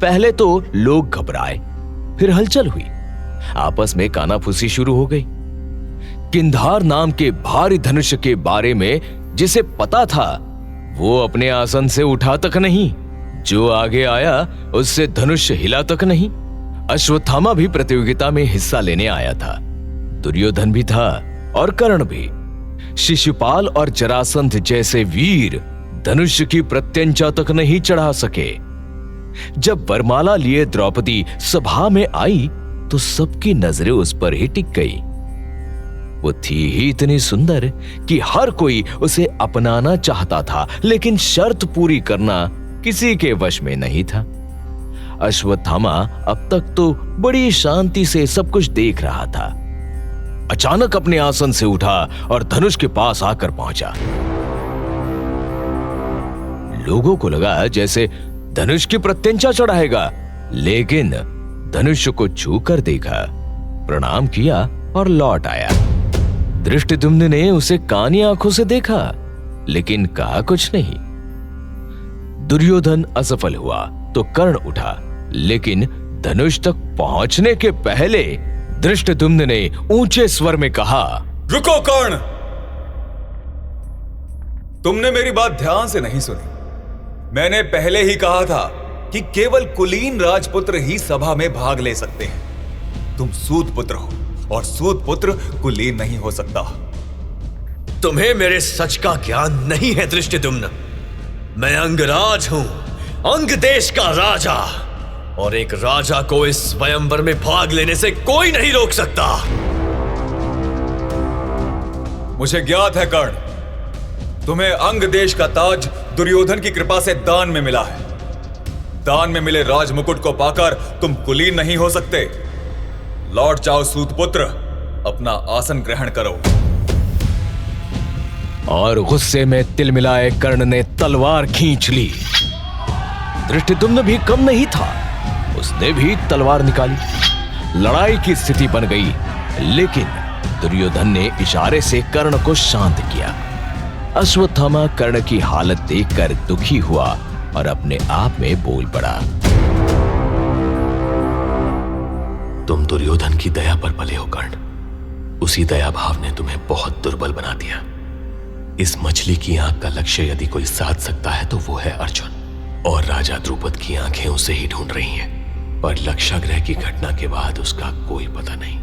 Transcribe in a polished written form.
पहले तो लोग घबराए, फिर हलचल हुई, आपस में कानाफूसी शुरू हो गई। किंधार नाम के भारी धनुष के बारे में जिसे पता था वो अपने आसन से उठा तक नहीं, जो आगे आया उससे धनुष हिला तक नहीं। अश्वत्थामा भी प्रतियोगिता में हिस्सा लेने आया था, दुर्योधन भी था और कर्ण भी। शिशुपाल और जरासंध जैसे वीर धनुष की प्रत्यंचा तक नहीं चढ़ा सके। जब वरमाला लिए द्रौपदी सभा में आई तो सबकी नजरें उस पर ही टिक गई। वो थी ही इतनी सुंदर कि हर कोई उसे अपनाना चाहता था, लेकिन शर्त पूरी करना किसी के वश में नहीं था। अश्वत्थामा अब तक तो बड़ी शांति से सब कुछ देख रहा था। अचानक अपने आसन से उठा और धनुष के पास आकर पहुंचा। लोगों को लगा जैसे धनुष की प्रत्यंचा चढ़ाएगा, लेकिन धनुष को छूकर देखा, प्रणाम किया और लौट आया। धृष्टद्युम्न ने उसे कानी आंखों से देखा, लेकिन कहा कुछ नहीं। दुर्योधन असफल हुआ तो कर्ण उठा, लेकिन धनुष तक पहुंचने के पहले धृष्टद्युम्न ने ऊंचे स्वर में कहा, रुको कर्ण, तुमने मेरी बात ध्यान से नहीं सुनी। मैंने पहले ही कहा था कि केवल कुलीन राजपुत्र ही सभा में भाग ले सकते हैं। तुम सूत पुत्र हो और सूत पुत्र कुलीन नहीं हो सकता। तुम्हें मेरे सच का ज्ञान नहीं है धृष्टद्युम्न। मैं अंगराज हूं, अंग देश का राजा, और एक राजा को इस स्वयंवर में भाग लेने से कोई नहीं रोक सकता। मुझे ज्ञात है कर्ण, तुम्हें अंग देश का ताज दुर्योधन की कृपा से दान में मिला है। दान में मिले राज मुकुट को पाकर तुम कुलीन नहीं हो सकते। लौट जाओ सूतपुत्र, अपना आसन ग्रहण करो। और गुस्से में तिलमिलाए कर्ण ने तलवार खींच ली। धृष्टद्युम्न भी कम नहीं था, उसने भी तलवार निकाली। लड़ाई की स्थिति बन गई, लेकिन दुर्योधन ने इशारे से कर्ण को शांत किया। अश्वत्थामा कर्ण की हालत देखकर दुखी हुआ और अपने आप में बोल पड़ा, तुम दुर्योधन की दया पर पले हो कर्ण। उसी दया भाव ने तुम्हें बहुत दुर्बल बना दिया। इस मछली की आंख का लक्ष्य यदि कोई साध सकता है तो वो है अर्जुन, और राजा द्रुपद की आंखें उसे ही ढूंढ रही हैं, पर लक्षागृह की घटना के बाद उसका कोई पता नहीं।